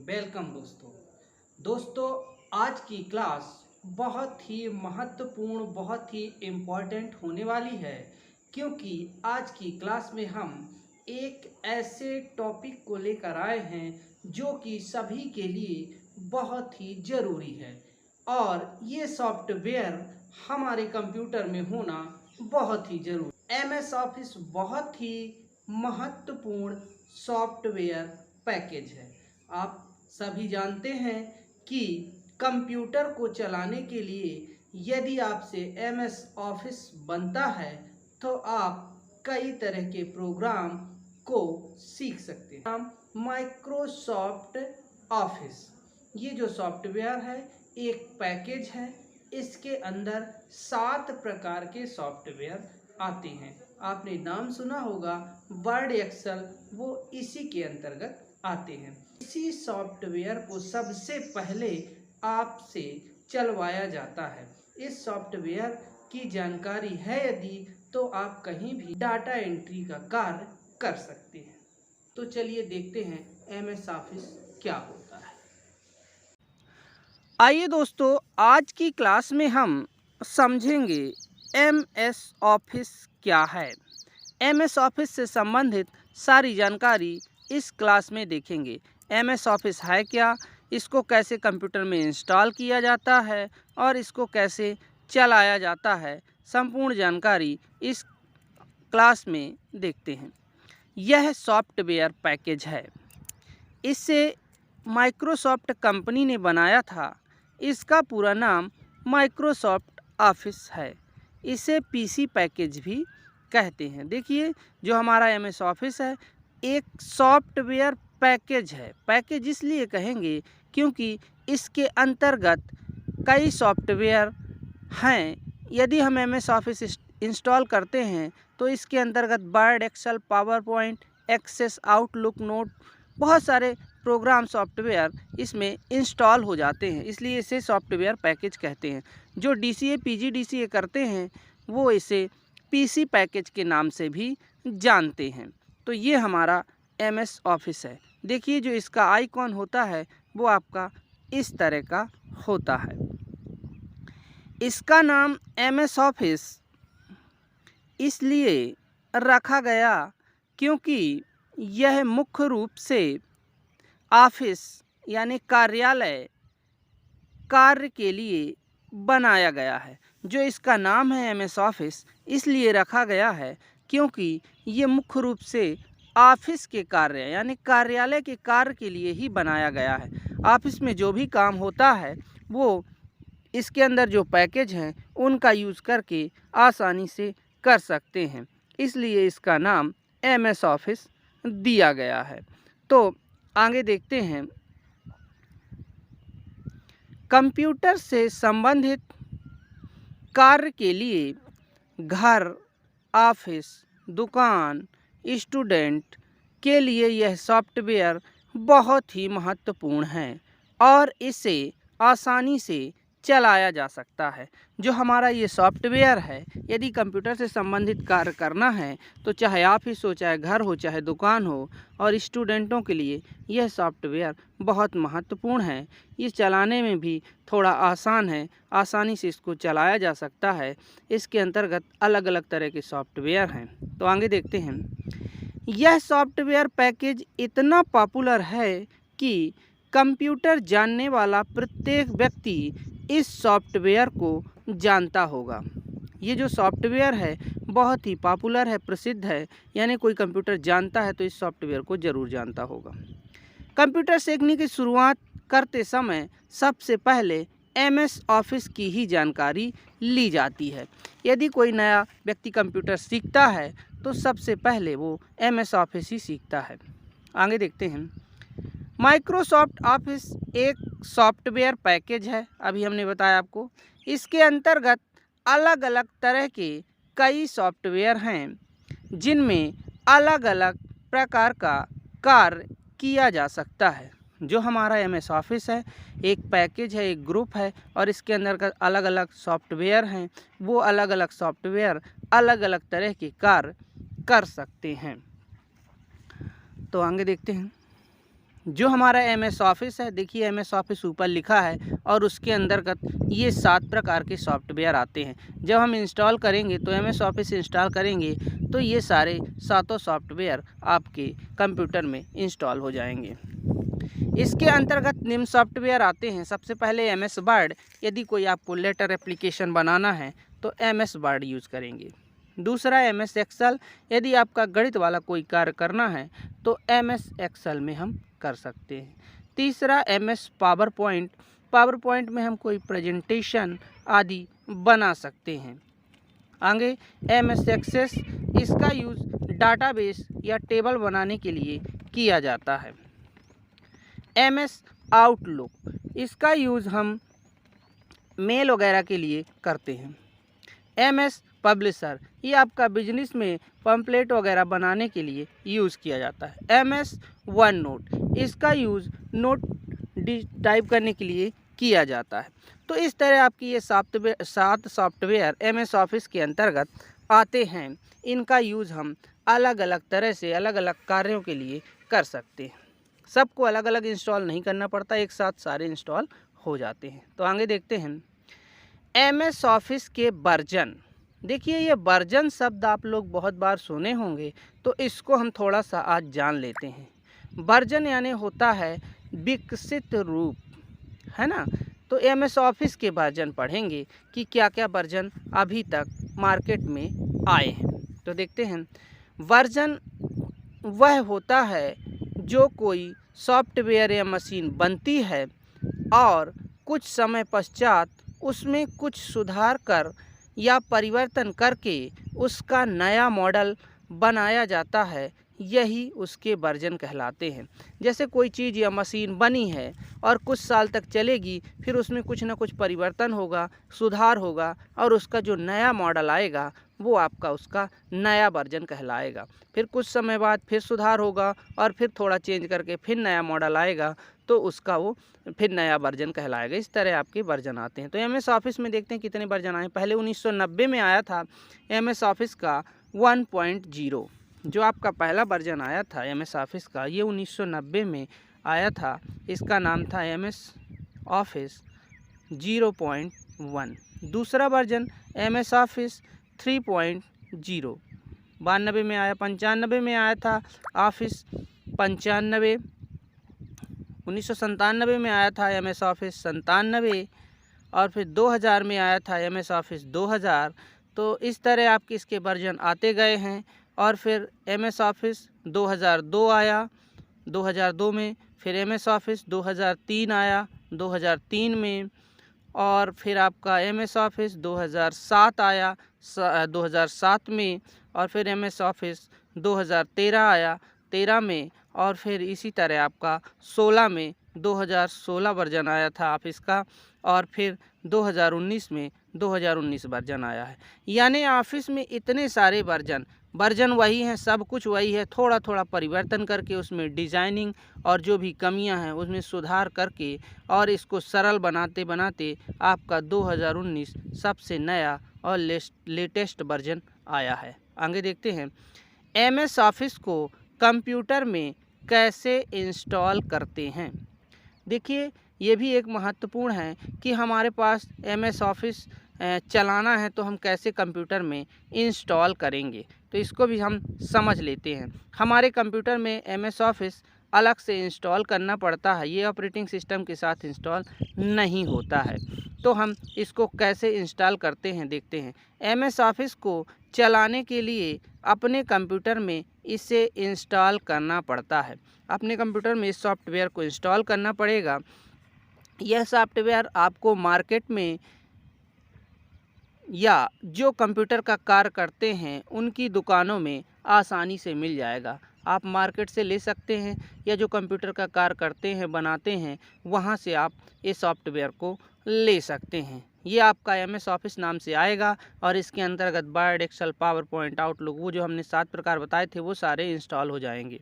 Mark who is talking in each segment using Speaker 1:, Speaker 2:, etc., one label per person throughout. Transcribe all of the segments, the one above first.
Speaker 1: Welcome दोस्तों आज की क्लास बहुत ही महत्वपूर्ण, बहुत ही इम्पोर्टेंट होने वाली है, क्योंकि आज की क्लास में हम एक ऐसे टॉपिक को लेकर आए हैं जो कि सभी के लिए बहुत ही ज़रूरी है। और ये सॉफ्टवेयर हमारे कंप्यूटर में होना बहुत ही ज़रूरी। एमएस ऑफिस बहुत ही महत्वपूर्ण सॉफ्टवेयर पैकेज है। आप सभी जानते हैं कि कंप्यूटर को चलाने के लिए यदि आपसे एमएस ऑफिस बनता है तो आप कई तरह के प्रोग्राम को सीख सकते हैं। माइक्रोसॉफ्ट ऑफिस, ये जो सॉफ्टवेयर है एक पैकेज है। इसके अंदर 7 प्रकार के सॉफ्टवेयर आते हैं। आपने नाम सुना होगा वर्ड, एक्सेल, वो इसी के अंतर्गत आते हैं। इसी सॉफ्टवेयर को सबसे पहले आपसे चलवाया जाता है। इस सॉफ्टवेयर की जानकारी है यदि, तो आप कहीं भी डाटा एंट्री का कार्य कर सकते हैं। तो चलिए देखते हैं एमएस ऑफिस क्या होता है। आइए दोस्तों, आज की क्लास में हम समझेंगे एमएस ऑफिस क्या है। एमएस ऑफिस से संबंधित सारी जानकारी इस क्लास में देखेंगे। एमएस ऑफिस है क्या, इसको कैसे कंप्यूटर में इंस्टॉल किया जाता है और इसको कैसे चलाया जाता है, संपूर्ण जानकारी इस क्लास में देखते हैं। यह सॉफ्टवेयर पैकेज है, इसे माइक्रोसॉफ्ट कंपनी ने बनाया था। इसका पूरा नाम माइक्रोसॉफ्ट ऑफिस है। इसे पीसी पैकेज भी कहते हैं। देखिए, जो हमारा एमएस ऑफिस है एक सॉफ्टवेयर पैकेज है। पैकेज इसलिए कहेंगे क्योंकि इसके अंतर्गत कई सॉफ्टवेयर हैं। यदि हम एमएस ऑफिस इंस्टॉल करते हैं तो इसके अंतर्गत Word, Excel, PowerPoint, Access, Outlook, note, बहुत सारे प्रोग्राम सॉफ्टवेयर इसमें इंस्टॉल हो जाते हैं। इसलिए इसे सॉफ्टवेयर पैकेज कहते हैं। जो डीसीए, पीजीडीसीए करते हैं वो इसे पीसी पैकेज के नाम से भी जानते हैं। तो ये हमारा एमएस ऑफिस है। देखिए, जो इसका आइकॉन होता है वो आपका इस तरह का होता है। इसका नाम एमएस ऑफिस इसलिए रखा गया क्योंकि यह मुख्य रूप से ऑफिस यानी कार्यालय कार्य के लिए बनाया गया है। जो इसका नाम है एमएस ऑफिस इसलिए रखा गया है क्योंकि ये मुख्य रूप से ऑफिस के कार्य यानी कार्यालय के कार्य के लिए ही बनाया गया है। ऑफिस में जो भी काम होता है वो इसके अंदर जो पैकेज हैं उनका यूज़ करके आसानी से कर सकते हैं। इसलिए इसका नाम एमएस ऑफिस दिया गया है। तो आगे देखते हैं। कंप्यूटर से संबंधित कार्य के लिए घर, ऑफिस, दुकान, स्टूडेंट के लिए यह सॉफ्टवेयर बहुत ही महत्वपूर्ण है और इसे आसानी से चलाया जा सकता है। जो हमारा ये सॉफ्टवेयर है, यदि कंप्यूटर से संबंधित कार्य करना है तो चाहे ऑफिस हो, चाहे घर हो, चाहे दुकान हो, और स्टूडेंटों के लिए यह सॉफ्टवेयर बहुत महत्वपूर्ण है। ये चलाने में भी थोड़ा आसान है, आसानी से इसको चलाया जा सकता है। इसके अंतर्गत अलग अलग तरह के सॉफ्टवेयर हैं। तो आगे देखते हैं। यह सॉफ्टवेयर पैकेज इतना पॉपुलर है कि कंप्यूटर जानने वाला प्रत्येक व्यक्ति इस सॉफ्टवेयर को जानता होगा। ये जो सॉफ्टवेयर है बहुत ही पॉपुलर है, प्रसिद्ध है, यानी कोई कंप्यूटर जानता है तो इस सॉफ्टवेयर को ज़रूर जानता होगा। कंप्यूटर सीखने की शुरुआत करते समय सबसे पहले एमएस ऑफिस की ही जानकारी ली जाती है। यदि कोई नया व्यक्ति कंप्यूटर सीखता है तो सबसे पहले वो एमएस ऑफिस ही सीखता है। आगे देखते हैं। माइक्रोसॉफ्ट ऑफिस एक सॉफ्टवेयर पैकेज है, अभी हमने बताया आपको। इसके अंतर्गत अलग अलग तरह के कई सॉफ्टवेयर हैं जिनमें अलग अलग प्रकार का कार्य किया जा सकता है। जो हमारा एमएस ऑफिस है एक पैकेज है, एक ग्रुप है, और इसके अंदर अलग अलग सॉफ्टवेयर हैं। वो अलग अलग सॉफ्टवेयर अलग अलग तरह के कार्य कर सकते हैं। तो आगे देखते हैं। जो हमारा MS ऑफिस है, देखिए MS ऑफिस ऊपर लिखा है और उसके अंतर्गत ये 7 प्रकार के सॉफ्टवेयर आते हैं। जब हम इंस्टॉल करेंगे तो MS ऑफिस इंस्टॉल करेंगे तो ये सारे सातों सॉफ्टवेयर आपके कंप्यूटर में इंस्टॉल हो जाएंगे। इसके अंतर्गत निम्न सॉफ्टवेयर आते हैं। सबसे पहले MS वर्ड, यदि कोई आपको लेटर एप्लीकेशन बनाना है तो MS वर्ड यूज़ करेंगे। दूसरा MS एक्सेल, यदि आपका गणित वाला कोई कार्य करना है तो MS एक्सेल में हम कर सकते हैं। तीसरा MS power point, power point में हम कोई प्रेजेंटेशन आदि बना सकते हैं। आगे MS एक्सेस, इसका यूज़ डाटाबेस या टेबल बनाने के लिए किया जाता है। MS आउटलुक, इसका यूज़ हम मेल वगैरह के लिए करते हैं। MS पब्लिशर, ये आपका बिजनेस में पम्पलेट वगैरह बनाने के लिए यूज़ किया जाता है। MS वन नोट, इसका यूज़ नोट टाइप करने के लिए किया जाता है। तो इस तरह आपकी ये 7 सॉफ्टवेयर MS ऑफिस के अंतर्गत आते हैं। इनका यूज़ हम अलग अलग तरह से अलग अलग कार्यों के लिए कर सकते हैं। सबको अलग अलग इंस्टॉल नहीं करना पड़ता, एक साथ सारे इंस्टॉल हो जाते हैं। तो आगे देखते हैं MS ऑफिस के वर्जन। देखिए ये वर्जन शब्द आप लोग बहुत बार सुने होंगे, तो इसको हम थोड़ा सा आज जान लेते हैं। वर्जन यानी होता है विकसित रूप, है ना। तो MS ऑफिस के वर्जन पढ़ेंगे कि क्या क्या वर्जन अभी तक मार्केट में आए हैं। तो देखते हैं, वर्जन वह होता है जो कोई सॉफ्टवेयर या मशीन बनती है और कुछ समय पश्चात उसमें कुछ सुधार कर या परिवर्तन करके उसका नया मॉडल बनाया जाता है, यही उसके वर्जन कहलाते हैं। जैसे कोई चीज़ या मशीन बनी है और कुछ साल तक चलेगी, फिर उसमें कुछ ना कुछ परिवर्तन होगा, सुधार होगा और उसका जो नया मॉडल आएगा वो आपका उसका नया वर्जन कहलाएगा। फिर कुछ समय बाद फिर सुधार होगा और फिर थोड़ा चेंज करके फिर नया मॉडल आएगा तो उसका वो फिर नया वर्जन कहलाएगा। इस तरह आपके वर्जन आते हैं। तो MS ऑफिस में देखते हैं कितने वर्जन आए। पहले 1990 में आया था MS ऑफिस का 1.0, जो आपका पहला वर्जन आया था MS ऑफिस का, ये 1990 में आया था। इसका नाम था MS ऑफिस 0.1। दूसरा वर्जन MS ऑफिस 3.0 92 में आया। 95 में आया था ऑफिस 95। 1997 में आया था MS ऑफिस 97 और फिर 2000 में आया था MS ऑफिस 2000। तो इस तरह आपके इसके वर्जन आते गए हैं। और फिर MS ऑफिस 2002 आया, 2002 में फिर MS ऑफिस 2003 आया 2003 में, और फिर आपका MS ऑफिस 2007 आया 2007 में, और फिर MS ऑफिस 2013 आया 13 में, और फिर इसी तरह आपका 16 में 2016 वर्जन आया था ऑफिस का, और फिर 2019 में 2019 वर्जन आया है। यानी ऑफिस में इतने सारे वर्जन वही हैं, सब कुछ वही है, थोड़ा थोड़ा परिवर्तन करके उसमें डिज़ाइनिंग और जो भी कमियां हैं उसमें सुधार करके और इसको सरल बनाते बनाते आपका 2019 सबसे नया और लेटेस्ट वर्जन आया है। आगे देखते हैं MS ऑफिस को कंप्यूटर में कैसे इंस्टॉल करते हैं। देखिए ये भी एक महत्वपूर्ण है कि हमारे पास MS ऑफिस चलाना है तो हम कैसे कंप्यूटर में इंस्टॉल करेंगे, तो इसको भी हम समझ लेते हैं। हमारे कंप्यूटर में MS ऑफिस अलग से इंस्टॉल करना पड़ता है, ये ऑपरेटिंग सिस्टम के साथ इंस्टॉल नहीं होता है। तो हम इसको कैसे इंस्टॉल करते हैं देखते हैं। MS ऑफिस को चलाने के लिए अपने कंप्यूटर में इसे इंस्टॉल करना पड़ता है। अपने कंप्यूटर में इस सॉफ्टवेयर को इंस्टॉल करना पड़ेगा। यह सॉफ्टवेयर आपको मार्केट में या जो कंप्यूटर का कार्य करते हैं उनकी दुकानों में आसानी से मिल जाएगा। आप मार्केट से ले सकते हैं या जो कंप्यूटर का कार्य करते हैं बनाते हैं वहाँ से आप इस सॉफ्टवेयर को ले सकते हैं। ये आपका MS ऑफिस नाम से आएगा और इसके अंतर्गत Word, Excel, PowerPoint, Outlook, वो जो हमने 7 प्रकार बताए थे वो सारे इंस्टॉल हो जाएंगे।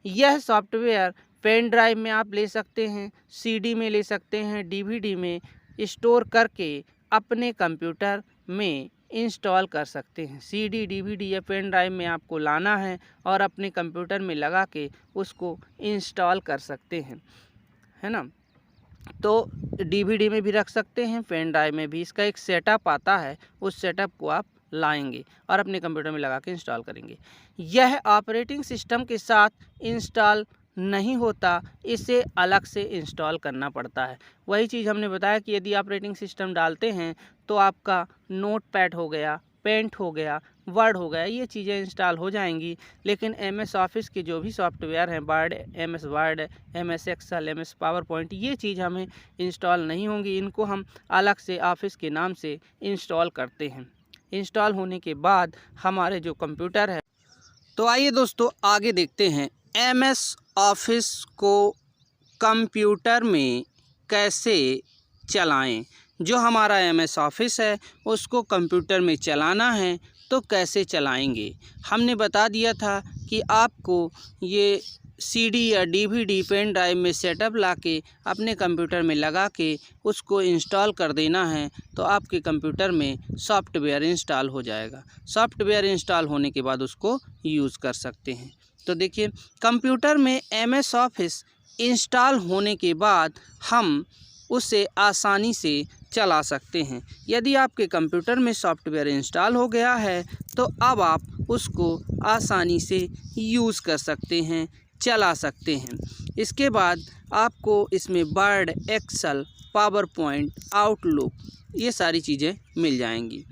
Speaker 1: यह सॉफ्टवेयर पेन ड्राइव में आप ले सकते हैं, CD में ले सकते हैं, DVD में स्टोर करके अपने कंप्यूटर में इंस्टॉल कर सकते हैं। CD, DVD या पेन ड्राइव में आपको लाना है और अपने कंप्यूटर में लगा के उसको इंस्टॉल कर सकते हैं, है ना। तो DVD में भी रख सकते हैं, पेन ड्राइव में भी। इसका एक सेटअप आता है, उस सेटअप को आप लाएंगे और अपने कंप्यूटर में लगा के इंस्टॉल करेंगे। यह ऑपरेटिंग सिस्टम के साथ इंस्टॉल नहीं होता, इसे अलग से इंस्टॉल करना पड़ता है। वही चीज़ हमने बताया कि यदि ऑपरेटिंग सिस्टम डालते हैं तो आपका नोटपैड हो गया, पेंट हो गया, वर्ड हो गया, ये चीज़ें इंस्टॉल हो जाएंगी। लेकिन MS ऑफिस के जो भी सॉफ्टवेयर हैं, Word, MS Word, MS Excel, MS PowerPoint, ये चीज़ हमें इंस्टॉल नहीं होंगी। इनको हम अलग से ऑफिस के नाम से इंस्टॉल करते हैं। इंस्टॉल होने के बाद हमारे जो कंप्यूटर है, तो आइए दोस्तों आगे देखते हैं MS ऑफिस को कंप्यूटर में कैसे चलाएं। जो हमारा MS ऑफिस है उसको कंप्यूटर में चलाना है तो कैसे चलाएंगे। हमने बता दिया था कि आपको ये CD या DVD पेन ड्राइव में सेटअप लाके अपने कंप्यूटर में लगा के उसको इंस्टॉल कर देना है तो आपके कंप्यूटर में सॉफ्टवेयर इंस्टॉल हो जाएगा। सॉफ्टवेयर इंस्टॉल होने के बाद उसको यूज़ कर सकते हैं। तो देखिए, कंप्यूटर में MS ऑफिस इंस्टॉल होने के बाद हम उसे आसानी से चला सकते हैं। यदि आपके कंप्यूटर में सॉफ्टवेयर इंस्टॉल हो गया है तो अब आप उसको आसानी से यूज़ कर सकते हैं, चला सकते हैं। इसके बाद आपको इसमें Word, Excel, PowerPoint, Outlook, ये सारी चीज़ें मिल जाएंगी।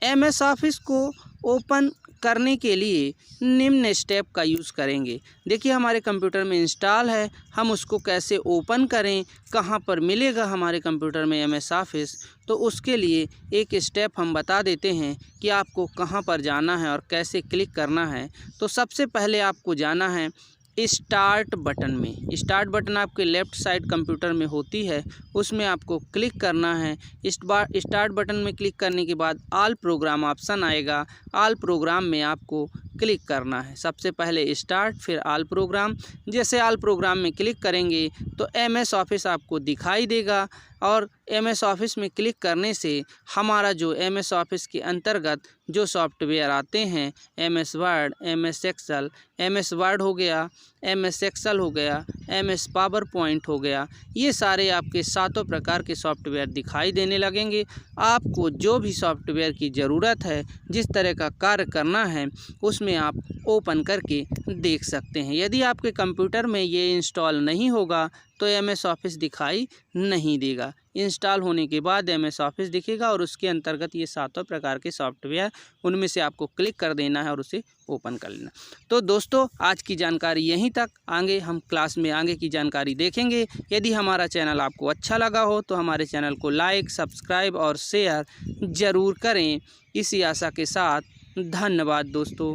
Speaker 1: MS ऑफिस को ओपन करने के लिए निम्न स्टेप का यूज़ करेंगे। देखिए, हमारे कंप्यूटर में इंस्टॉल है, हम उसको कैसे ओपन करें, कहाँ पर मिलेगा हमारे कंप्यूटर में MS ऑफिस, तो उसके लिए एक स्टेप हम बता देते हैं कि आपको कहाँ पर जाना है और कैसे क्लिक करना है। तो सबसे पहले आपको जाना है स्टार्ट बटन में। स्टार्ट बटन आपके लेफ़्ट साइड कंप्यूटर में होती है, उसमें आपको क्लिक करना है। स्टार्ट बटन में क्लिक करने के बाद ऑल प्रोग्राम ऑप्शन आएगा, ऑल प्रोग्राम में आपको क्लिक करना है। सबसे पहले स्टार्ट, फिर ऑल प्रोग्राम। जैसे ऑल प्रोग्राम में क्लिक करेंगे तो MS ऑफिस आपको दिखाई देगा और MS ऑफिस में क्लिक करने से हमारा जो MS ऑफिस के अंतर्गत जो सॉफ्टवेयर आते हैं, MS Word, MS Excel, MS Word हो गया, MS एक्सेल हो गया, MS पावर पॉइंट हो गया, ये सारे आपके 7 प्रकार के सॉफ्टवेयर दिखाई देने लगेंगे। आपको जो भी सॉफ्टवेयर की ज़रूरत है, जिस तरह का कार्य करना है, उसमें आप ओपन करके देख सकते हैं। यदि आपके कंप्यूटर में ये इंस्टॉल नहीं होगा तो MS ऑफिस दिखाई नहीं देगा। इंस्टॉल होने के बाद MS ऑफिस दिखेगा और उसके अंतर्गत ये 7 प्रकार के सॉफ्टवेयर, उनमें से आपको क्लिक कर देना है और उसे ओपन कर लेना। तो दोस्तों, आज की जानकारी यहीं तक। आगे हम क्लास में आगे की जानकारी देखेंगे। यदि हमारा चैनल आपको अच्छा लगा हो तो हमारे चैनल को लाइक, सब्सक्राइब और शेयर ज़रूर करें। इसी आशा के साथ धन्यवाद दोस्तों।